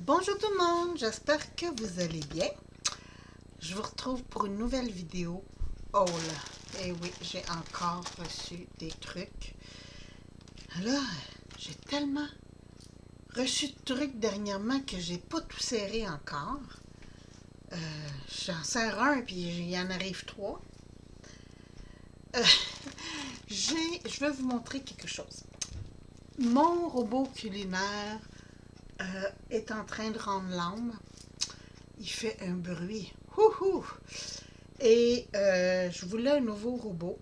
Bonjour tout le monde, j'espère que vous allez bien. Je vous retrouve pour une nouvelle vidéo haul. Et oui, j'ai encore reçu des trucs. Alors, j'ai tellement reçu de trucs dernièrement que j'ai pas tout serré encore. J'en serre un puis il y en arrive trois. Euh, je vais vous montrer quelque chose. Mon robot culinaire est en train de rendre l'âme. Il fait un bruit. Houhou! Et je voulais un nouveau robot.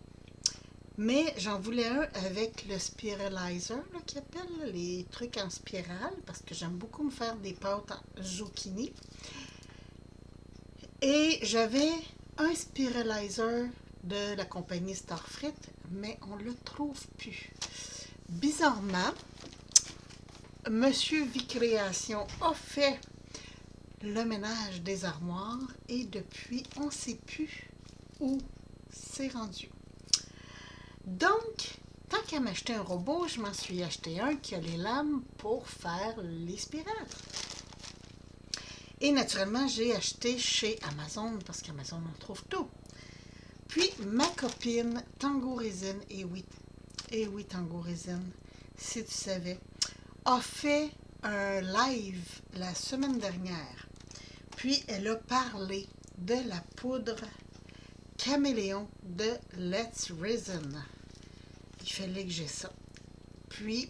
Mais j'en voulais un avec le spiralizer, là, qui appelle là, les trucs en spirale, parce que j'aime beaucoup me faire des pâtes en zucchini. Et j'avais un spiralizer de la compagnie Starfrit, mais on ne le trouve plus. Bizarrement, Monsieur Vicréation a fait le ménage des armoires et depuis, on ne sait plus où c'est rendu. Donc, tant qu'à m'acheter un robot, je m'en suis acheté un qui a les lames pour faire les spirales. Et naturellement, j'ai acheté chez Amazon, parce qu'Amazon, on trouve tout. Puis, ma copine Tango Resin, et oui Tango Resin, si tu savais, a fait un live la semaine dernière. Puis, elle a parlé de la poudre caméléon de Let's Resin. Il fallait que j'ai ça. Puis,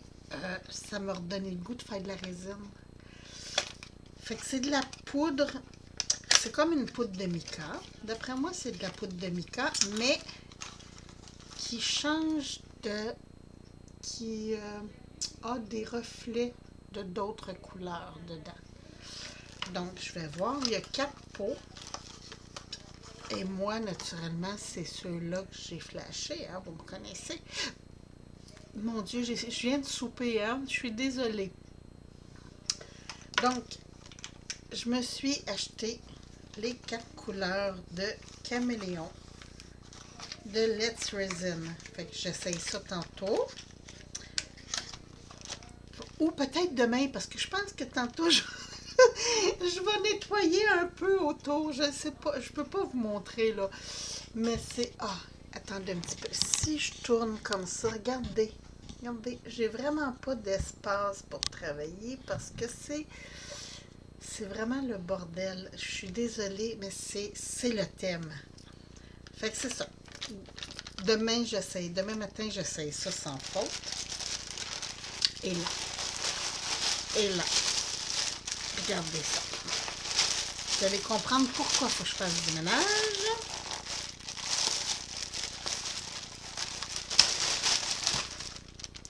ça m'a redonné le goût de faire de la résine. Fait que c'est de la poudre, c'est comme une poudre de mica. D'après moi, c'est de la poudre de mica, mais qui change de... qui a des reflets de d'autres couleurs dedans. Donc, je vais voir. Il y a 4 pots. Et moi, naturellement, c'est ceux-là que j'ai flashés. Hein, vous me connaissez. Mon Dieu, je viens de souper, hein? Je suis désolée. Donc, je me suis acheté les 4 couleurs de caméléon de Let's Resin. Fait que j'essaye ça tantôt. Ou peut-être demain, parce que je pense que tantôt, je vais nettoyer un peu autour. Je ne sais pas, je ne peux pas vous montrer, là. Mais c'est... Ah, attendez un petit peu. Si je tourne comme ça, regardez. Regardez, j'ai vraiment pas d'espace pour travailler parce que c'est vraiment le bordel. Je suis désolée, mais c'est le thème. Fait que c'est ça. Demain, j'essaye. Demain matin, j'essaye ça sans faute. Et là. Et là. Regardez ça. Vous allez comprendre pourquoi il faut que je fasse du ménage.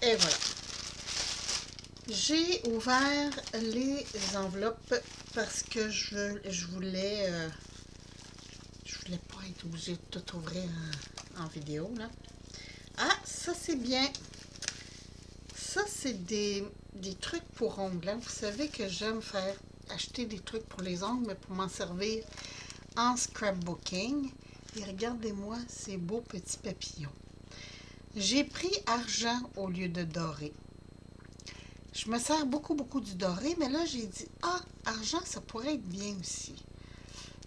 Et voilà. J'ai ouvert les enveloppes parce que je voulais pas être obligée de tout ouvrir en vidéo, là. Ah, ça c'est bien. Ça, c'est des trucs pour ongles. Hein. Vous savez que j'aime acheter des trucs pour les ongles, mais pour m'en servir en scrapbooking. Et regardez-moi ces beaux petits papillons. J'ai pris argent au lieu de doré. Je me sers beaucoup du doré, mais là, j'ai dit, ah, argent, ça pourrait être bien aussi.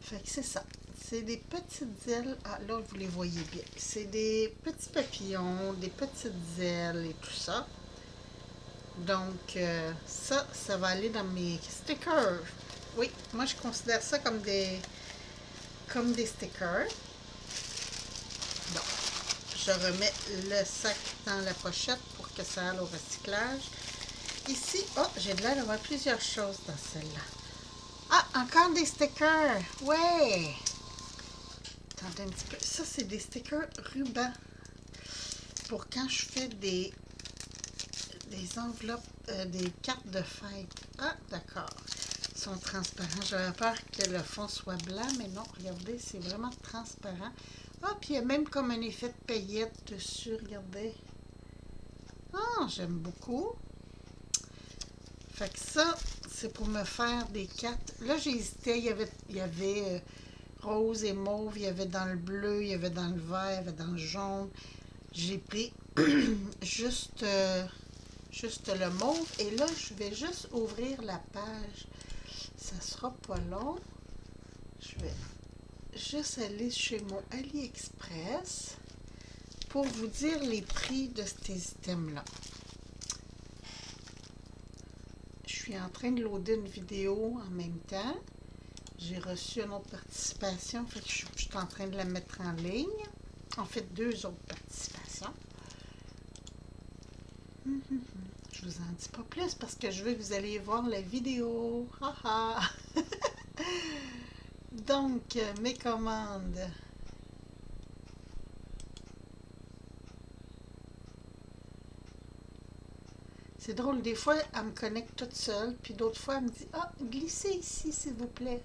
Fait que c'est ça. C'est des petites ailes. Ah, là, vous les voyez bien. C'est des petits papillons, des petites ailes et tout ça. Donc, ça va aller dans mes stickers. Oui, moi, je considère ça comme des stickers. Donc, je remets le sac dans la pochette pour que ça aille au recyclage. Ici, oh, j'ai de l'air d'avoir plusieurs choses dans celle-là. Ah, encore des stickers. Ouais. Attendez un petit peu. Ça, c'est des stickers ruban. Pour quand je fais des enveloppes, des cartes de fête. Ah, d'accord. Ils sont transparents. J'avais peur que le fond soit blanc, mais non, regardez, c'est vraiment transparent. Ah, puis il y a même comme un effet de paillettes dessus, regardez. Ah, j'aime beaucoup. Fait que ça, c'est pour me faire des cartes. Là, j'ai hésité. Il y avait rose et mauve, il y avait dans le bleu, il y avait dans le vert, il y avait dans le jaune. J'ai pris juste le mauve. Et là, je vais juste ouvrir la page Ça sera pas long. Je vais juste aller chez mon AliExpress pour vous dire les prix de ces items-là. Je suis en train de loader une vidéo en même temps. J'ai reçu une autre participation, fait que je suis en train de la mettre en ligne. En fait, 2 autres participations. Je vous en dis pas plus parce que je veux que vous alliez voir la vidéo. Haha! Donc, mes commandes. C'est drôle, des fois, elle me connecte toute seule, puis d'autres fois, elle me dit « Ah, glissez ici, s'il vous plaît. »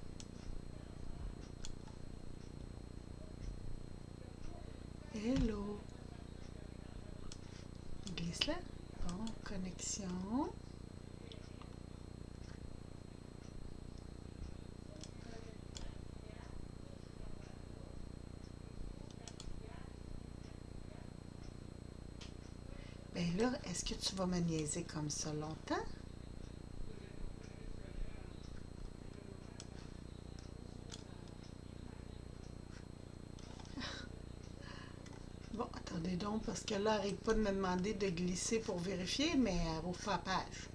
Hello! Glisse là. Bon, connexion. Ben là, est-ce que tu vas me niaiser comme ça longtemps? Bon, attendez donc, parce que là, elle n'arrête pas de me demander de glisser pour vérifier, mais elle rouvre pas la page.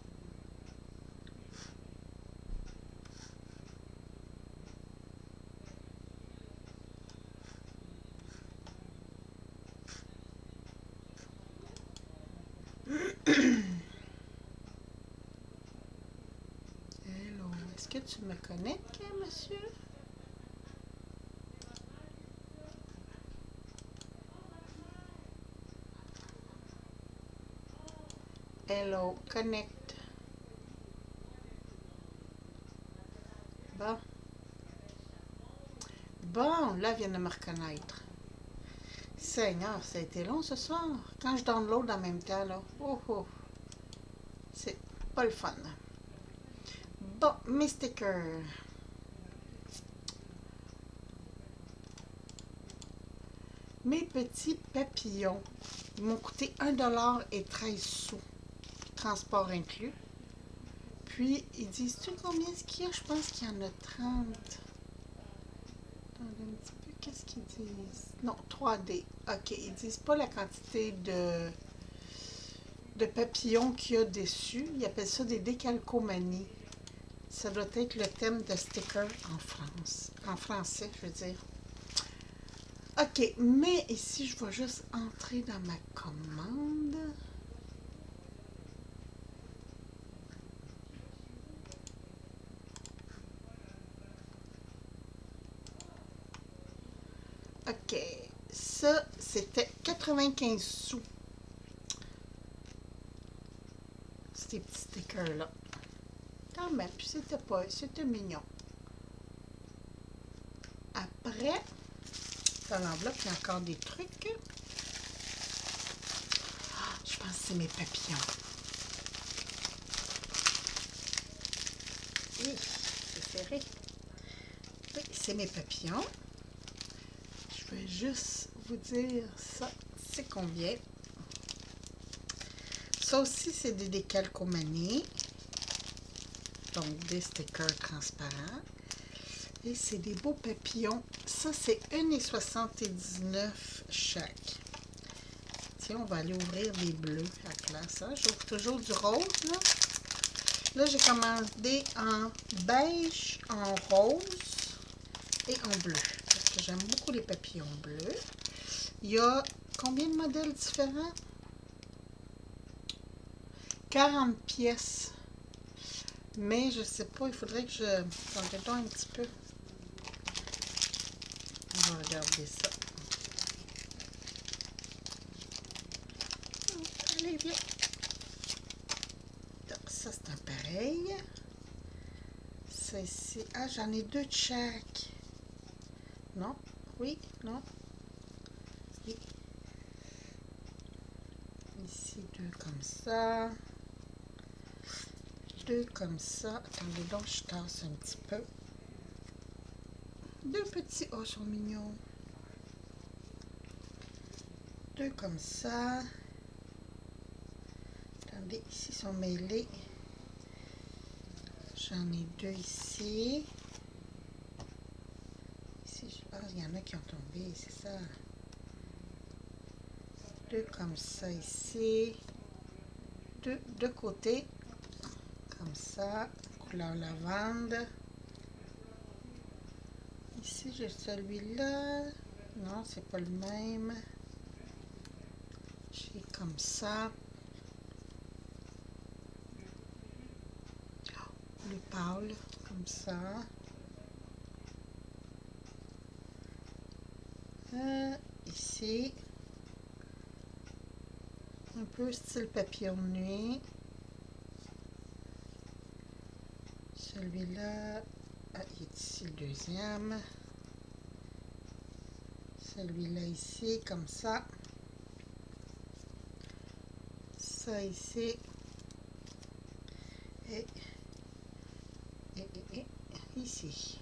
Hello, est-ce que tu me connectes, monsieur? Hello, connect. Bon. Bon, là, elle vient de me reconnaître. Seigneur, ça a été long ce soir. Quand je download en même temps, là, oh, oh, c'est pas le fun. Bon, mes stickers. Mes petits papillons. Ils m'ont coûté 1,13 $, transport inclus. Puis, ils disent-tu combien est-ce qu'il y a? Je pense qu'il y en a 30. Attendez un petit peu, qu'est-ce qu'ils disent? Non, 3D. OK, ils disent pas la quantité de papillons qu'il y a dessus. Ils appellent ça des décalcomanies. Ça doit être le thème de sticker en France. En français, je veux dire. OK, mais ici, je vais juste entrer dans ma commande. OK, ça, c'était 95 sous. Ces petits stickers-là. Quand même, puis c'était mignon. Après, dans l'enveloppe, il y a encore des trucs. Ah, je pense que c'est mes papillons. Oui, c'est serré. Oui, c'est mes papillons. Je vais juste vous dire ça, c'est combien. Ça aussi, c'est des décalcomanies. Donc, des stickers transparents. Et c'est des beaux papillons. Ça, c'est 1,79 $ chaque. Tiens, on va aller ouvrir des bleus à classe. Hein? J'ouvre toujours du rose, là. Là, j'ai commandé en beige, en rose et en bleu. Parce que j'aime beaucoup les papillons bleus. Il y a combien de modèles différents? 40 pièces. Mais je sais pas, il faudrait que je... Attendez donc un petit peu. On va regarder ça. Allez, viens. Donc, ça, c'est un pareil. Ça ici. Ah, j'en ai 2 de chaque. Non? Oui? Non? Oui. Ici, 2 comme ça. 2 comme ça. Attendez donc, je tasse un petit peu. 2 petits. Oh, ils sont mignons. 2 comme ça. Attendez, ici, ils sont mêlés. J'en ai deux ici. Ici, je pense qu'il y en a qui ont tombé, c'est ça. Deux comme ça ici. Deux de côté. Comme ça. Couleur lavande. Ici, j'ai celui-là. Non, c'est pas le même. J'ai comme ça. Bleu pâle, comme ça. Ici. Un peu style papillon de nuit. Celui-là, il est ici le deuxième. Celui-là ici, comme ça. Ça ici. Et ici.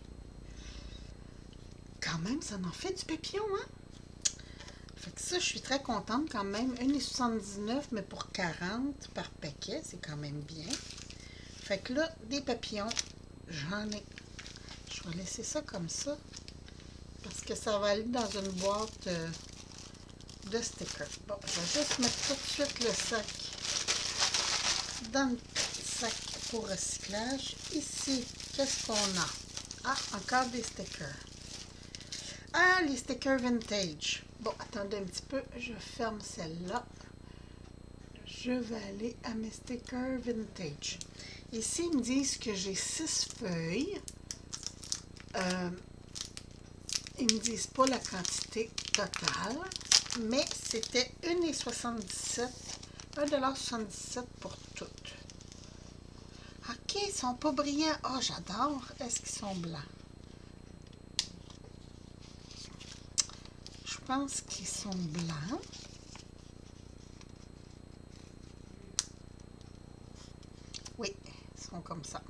Quand même, ça en fait du papillon, hein? Fait que ça, je suis très contente quand même. 1,79 mais pour 40 par paquet, c'est quand même bien. Fait que là, des papillons, j'en ai. Je vais laisser ça comme ça. Parce que ça va aller dans une boîte de stickers. Bon, je vais juste mettre tout de suite le sac dans le sac pour recyclage. Ici, qu'est-ce qu'on a? Ah, encore des stickers. Ah, les stickers vintage. Bon, attendez un petit peu, je ferme celle-là. Je vais aller à mes stickers vintage. Ici, ils me disent que j'ai 6 feuilles. Ils ne me disent pas la quantité totale, mais c'était 1,77 $1,77 pour toutes. OK, ils sont pas brillants. Oh, j'adore. Est-ce qu'ils sont blancs? Je pense qu'ils sont blancs. Oui, ils sont comme ça.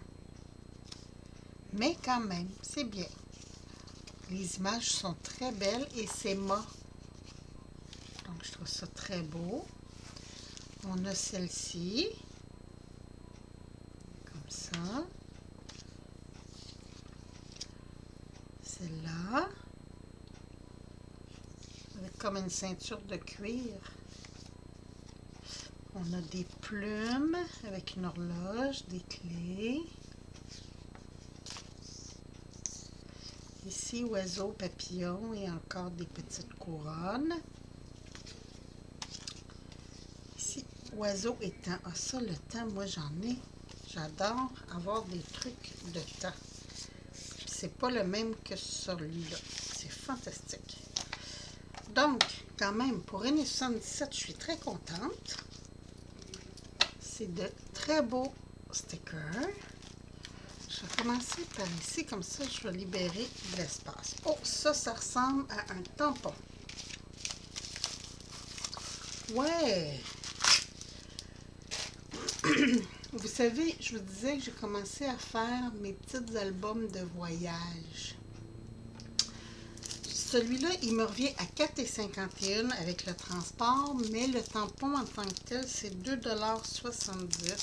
Mais quand même, c'est bien. Les images sont très belles et c'est mat. Donc, je trouve ça très beau. On a celle-ci. Comme ça. Celle-là. Avec comme une ceinture de cuir. On a des plumes avec une horloge, des clés. Ici, oiseau, papillon et encore des petites couronnes. Ici, oiseau et temps. Ah, ça, le temps, moi, j'en ai. J'adore avoir des trucs de temps. C'est pas le même que celui-là. C'est fantastique. Donc, quand même, pour 1,77 $, je suis très contente. C'est de très beaux stickers. Je vais commencer par ici, comme ça, je vais libérer de l'espace. Oh, ça ressemble à un tampon. Ouais! Vous savez, je vous disais que j'ai commencé à faire mes petits albums de voyage. Celui-là, il me revient à 4,51 $ avec le transport, mais le tampon en tant que tel, c'est 2,70 $.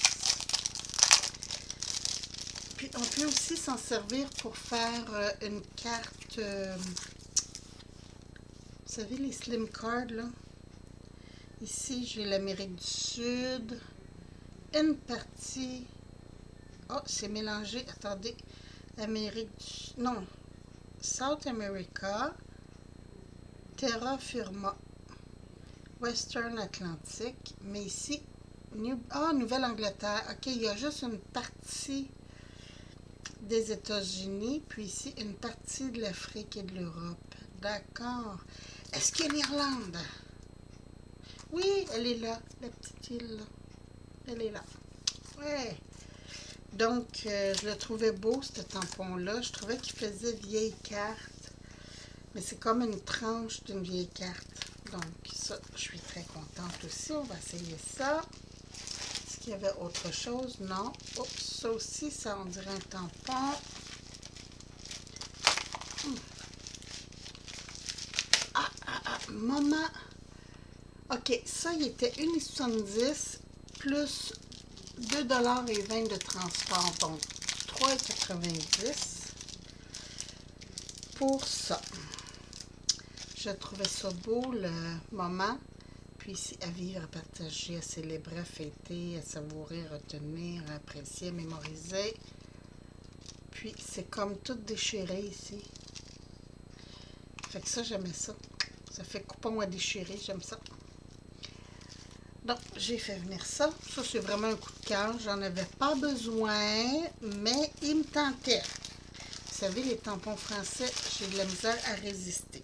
Puis, on peut aussi s'en servir pour faire une carte, vous savez, les slim cards, là. Ici, j'ai l'Amérique du Sud, une partie, oh, c'est mélangé, attendez, Amérique du, non, South America, Terra Firma, Western Atlantic, mais ici, Nouvelle-Angleterre. OK, il y a juste une partie des États-Unis, puis ici, une partie de l'Afrique et de l'Europe. D'accord. Est-ce qu'il y a l'Irlande? Oui, elle est là, la petite île, là. Elle est là. Ouais. Donc, je le trouvais beau, ce tampon-là. Je trouvais qu'il faisait vieille carte. Mais c'est comme une tranche d'une vieille carte. Donc, ça, je suis très contente aussi. On va essayer ça. Est-ce qu'il y avait autre chose? Non. Oh, ça aussi, ça, on dirait un tampon. Maman. OK, ça, il était 1,70 $ plus 2,20 $ de transport. Donc, 3,90 pour ça. Je trouvais ça beau, le moment. Puis ici, à vivre, à partager, à célébrer, à fêter, à savourer, à retenir, à apprécier, à mémoriser. Puis c'est comme tout déchiré ici. Fait que ça, j'aimais ça. Ça fait coupon à déchirer, j'aime ça. Donc, j'ai fait venir ça. Ça, c'est vraiment un coup de cœur. J'en avais pas besoin, mais il me tentait. Vous savez, les tampons français, j'ai de la misère à résister.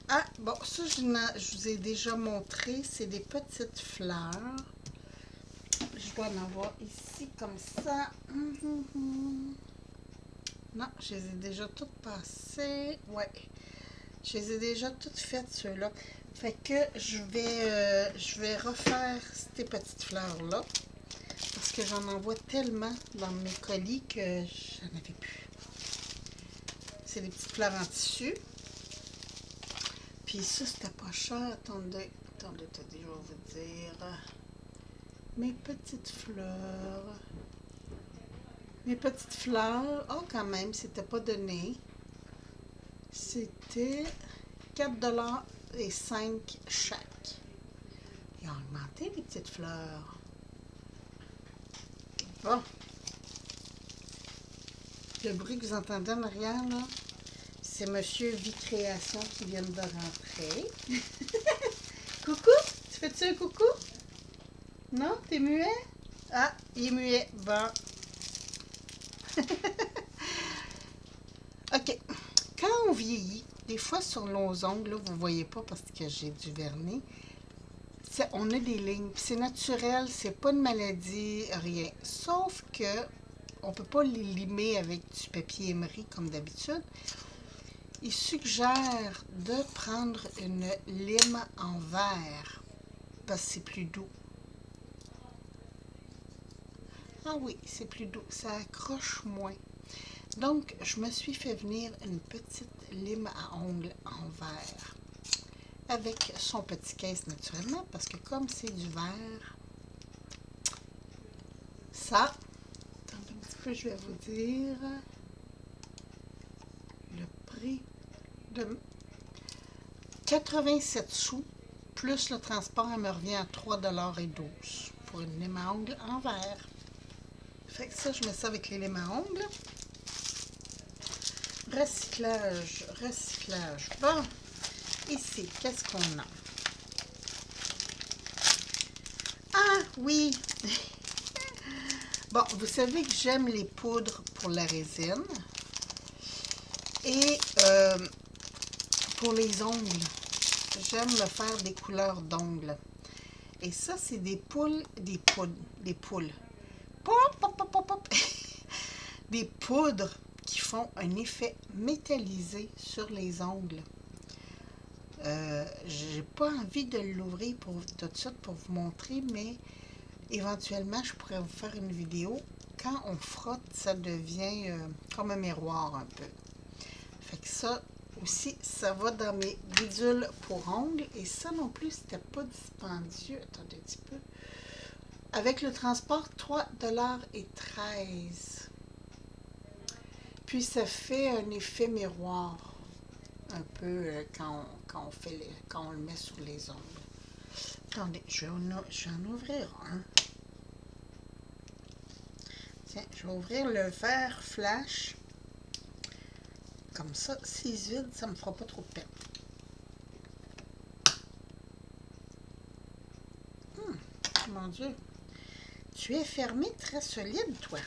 Ah, bon, ça, je vous ai déjà montré. C'est des petites fleurs. Je dois en avoir ici, comme ça. Non, je les ai déjà toutes passées. Ouais. Je les ai déjà toutes faites, ceux-là. Fait que je vais refaire ces petites fleurs-là. Parce que j'en envoie tellement dans mes colis que j'en avais plus. C'est des petites fleurs en tissu. Puis ça, c'était pas cher. Attendez, je vais vous dire. Mes petites fleurs. Mes petites fleurs. Oh, quand même, c'était pas donné. C'était 4,05 $ chaque. Ils ont augmenté les petites fleurs. Bon. Le bruit que vous entendez en arrière, là, c'est Monsieur Vicréation qui vient de rentrer. Coucou? Tu fais-tu un coucou? Non? T'es muet? Ah, il est muet. Bon. OK. Quand on vieillit, des fois sur nos ongles, là, vous ne voyez pas parce que j'ai du vernis, on a des lignes. C'est naturel, c'est pas une maladie, rien. Sauf que on ne peut pas les limer avec du papier émery comme d'habitude. Il suggère de prendre une lime en verre parce que c'est plus doux. Ah oui, c'est plus doux. Ça accroche moins. Donc, je me suis fait venir une petite lime à ongles en verre. Avec son petit caisse naturellement, parce que comme c'est du verre, ça, attendez un petit peu, je vais vous dire le prix de 87 sous, plus le transport, elle me revient à 3,12 $ pour une lime à ongles en verre. Fait que ça, je mets ça avec les limes à ongles. Recyclage, recyclage. Bon, ici, qu'est-ce qu'on a? Ah, oui! Bon, vous savez que j'aime les poudres pour la résine. Et pour les ongles, j'aime me faire des couleurs d'ongles. Et ça, c'est des poules. Pop, pop, pop, pop, pop. Des poudres qui font un effet métallisé sur les ongles. J'ai pas envie de l'ouvrir tout de suite pour vous montrer, mais éventuellement, je pourrais vous faire une vidéo. Quand on frotte, ça devient comme un miroir un peu. Fait que ça aussi, ça va dans mes bidules pour ongles. Et ça non plus, c'était pas dispendieux. Attendez un petit peu. Avec le transport, 3,13 $. Puis ça fait un effet miroir. Un peu quand on le met sur les ongles. Attendez, je vais en ouvrir un. Tiens, je vais ouvrir le verre flash. Comme ça, s'il est vide, ça ne me fera pas trop de peine. Mon Dieu. Tu es fermé très solide, toi.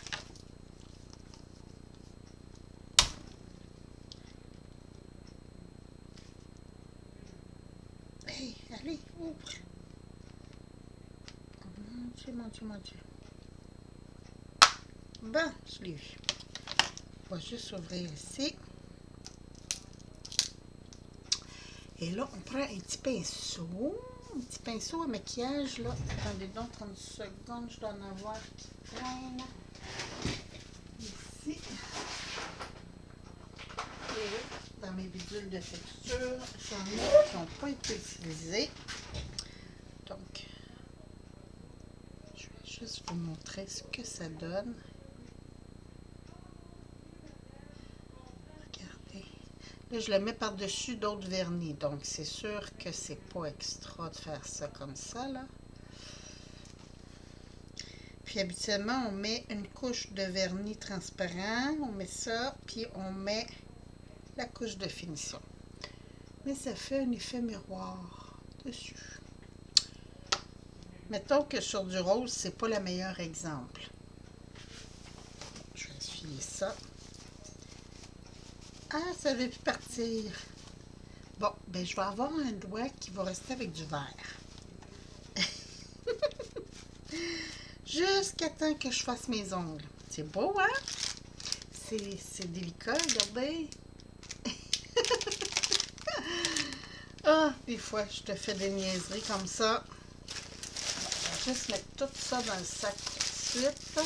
Hey, allez, ouvre. Mon Dieu, mon Dieu, mon Dieu. Bon, je l'ai vu. On va juste ouvrir ici. Et là, on prend un petit pinceau. Un petit pinceau à maquillage, là. Attendez donc 30 secondes, je dois en avoir qui traîne. Ici. Et dans mes bidules de texture, j'en ai qui n'ont pas été utilisés. Donc, je vais juste vous montrer ce que ça donne. Là, je le mets par-dessus d'autres vernis. Donc, c'est sûr que c'est pas extra de faire ça comme ça, là. Puis, habituellement, on met une couche de vernis transparent. On met ça, puis on met la couche de finition. Mais ça fait un effet miroir dessus. Mettons que sur du rose, c'est pas le meilleur exemple. Je vais essuyer ça. Ah, ça veut plus partir. Bon, ben je vais avoir un doigt qui va rester avec du vert. Jusqu'à temps que je fasse mes ongles. C'est beau, hein? C'est délicat, regardez. Ah, des fois, je te fais des niaiseries comme ça. Je vais juste mettre tout ça dans le sac tout de suite.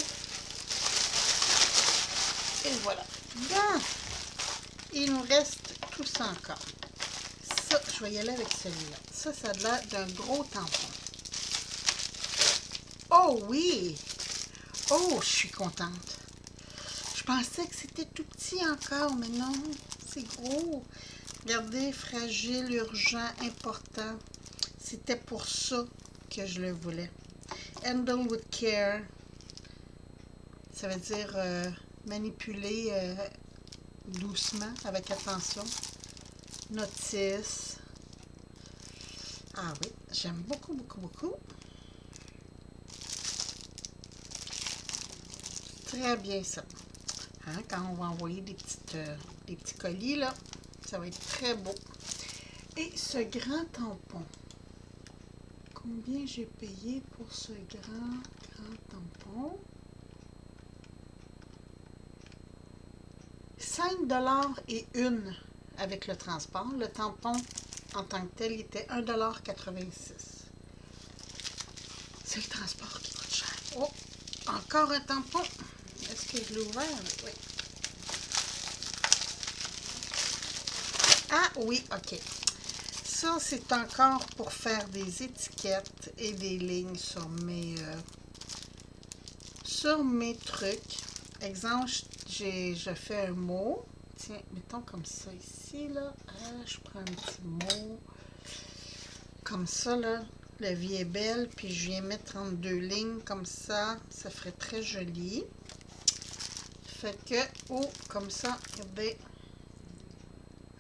Et voilà. Bien. Il nous reste tout ça encore. Ça, je vais y aller avec celui-là. Ça a l'air d'un gros tampon. Oh oui! Oh, je suis contente. Je pensais que c'était tout petit encore, mais non, c'est gros. Regardez, fragile, urgent, important. C'était pour ça que je le voulais. Handle with care. Ça veut dire manipuler doucement, avec attention. Notice. Ah oui, j'aime beaucoup, beaucoup, beaucoup. Très bien ça. Hein, quand on va envoyer des petits colis, là, ça va être très beau. Et ce grand tampon, combien j'ai payé pour ce grand tampon? 5 $ et une avec le transport. Le tampon en tant que tel était 1,86 $. C'est le transport qui coûte cher. Oh, encore un tampon. Est-ce que je l'ai ouvert? Oui. Ah oui, ok. Ça, c'est encore pour faire des étiquettes et des lignes sur mes trucs. Exemple, je fais un mot. Tiens, mettons comme ça ici, là. Je prends un petit mot. Comme ça, là. La vie est belle. Puis je viens mettre entre deux lignes comme ça. Ça ferait très joli. Fait que, oh, comme ça, regardez.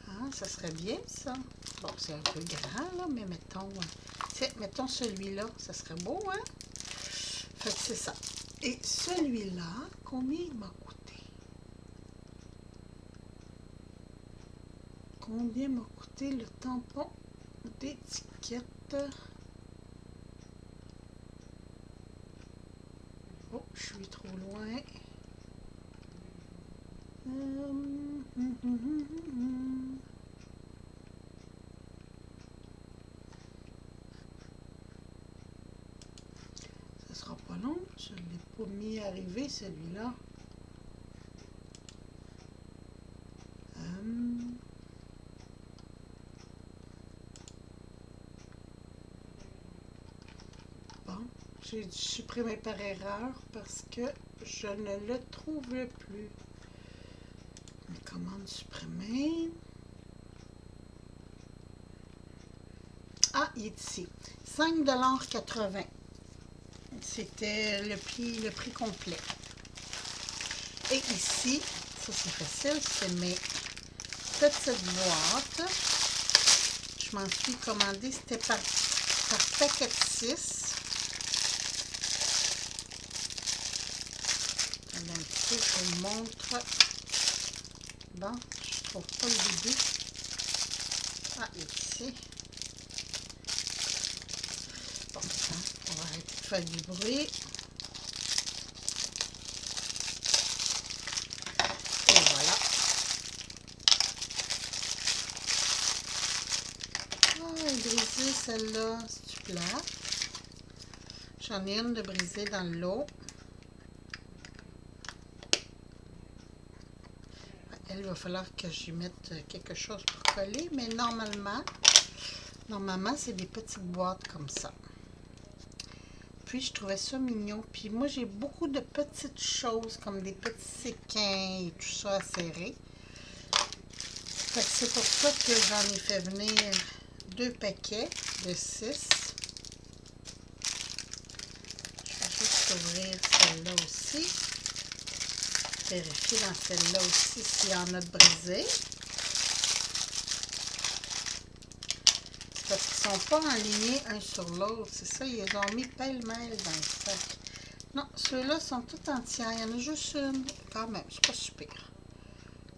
Ah, ça serait bien, ça. Bon, c'est un peu grand, là, mais mettons... tiens, mettons celui-là. Ça serait beau, hein? Fait que c'est ça. Et celui-là, combien il m'a coûté? Combien m'a coûté le tampon d'étiquette? Oh, je suis trop loin. Ça sera pas long. Je ne l'ai pas mis à arriver, celui-là. Bon, j'ai dû supprimer par erreur parce que je ne le trouve plus. Mais comment supprimer? Ah, il est ici. 5,80 $. C'était le prix complet. Et ici, ça c'est facile, c'est mes petites boîtes. Je m'en suis commandé, c'était par paquet de 6. Un petit peu, je vous montre. Bon, je trouve pas le début. Ah, il est ici. Bon, hein, on va arrêter de faire du bruit. Et voilà. Ah, elle est brisée celle-là, c'est plat. J'en ai une de brisée dans l'eau. Elle, il va falloir que j'y mette quelque chose pour coller, mais normalement, c'est des petites boîtes comme ça. Puis, je trouvais ça mignon. Puis, moi, j'ai beaucoup de petites choses, comme des petits séquins et tout ça à serrer. Fait que c'est pour ça que j'en ai fait venir 2 paquets de 6. Je vais juste ouvrir celle-là aussi. Vérifier dans celle-là aussi s'il y en a de brisé. Parce qu'ils ne sont pas alignés un sur l'autre. C'est ça, ils les ont mis pêle-mêle dans le sac. Non, ceux-là sont tout entiers. Il y en a juste une. Quand même, c'est pas super.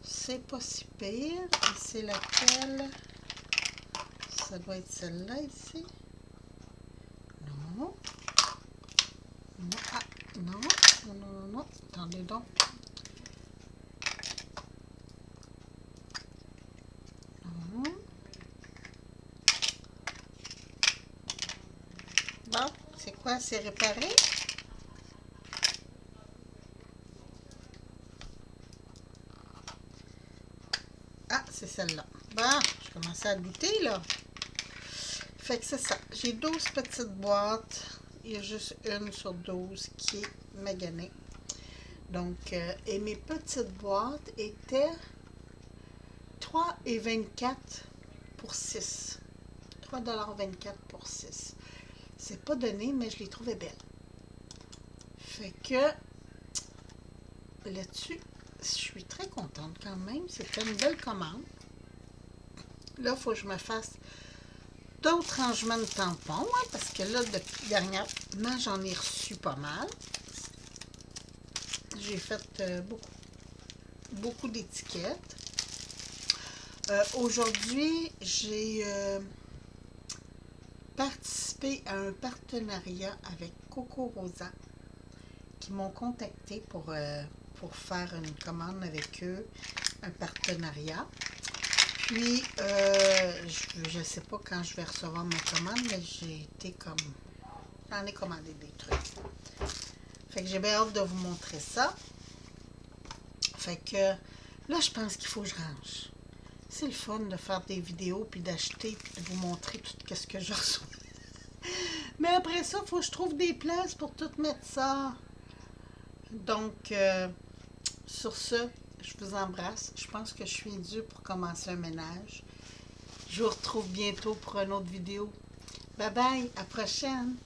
C'est pas si pire. Et c'est laquelle? Ça doit être celle-là ici. Non. Non. Ah, non. Non, non, non, non. Attendez donc. Non. Bon, c'est quoi? C'est réparé? Ah, c'est celle-là. Bon, je commence à douter, là. Fait que c'est ça. J'ai 12 petites boîtes. Il y a juste une sur 12 qui est maganée. Donc, et mes petites boîtes étaient 3,24 pour 6. 3,24 $ pour 6. C'est pas donné, mais je les trouvais belles. Fait que là-dessus, je suis très contente quand même. C'était une belle commande. Là, il faut que je me fasse d'autres rangements de tampons, hein, parce que là, depuis dernièrement, j'en ai reçu pas mal. J'ai fait beaucoup d'étiquettes. Aujourd'hui, j'ai participé à un partenariat avec Coco Rosa qui m'ont contacté pour faire une commande avec eux, un partenariat. Puis, je ne sais pas quand je vais recevoir ma commande, mais j'en ai commandé des trucs. Fait que j'ai bien hâte de vous montrer ça. Fait que là, je pense qu'il faut que je range. C'est le fun de faire des vidéos, puis d'acheter, puis de vous montrer tout ce que je reçois. Mais après ça, il faut que je trouve des places pour tout mettre ça. Donc, sur ce, je vous embrasse. Je pense que je suis due pour commencer un ménage. Je vous retrouve bientôt pour une autre vidéo. Bye bye, à la prochaine!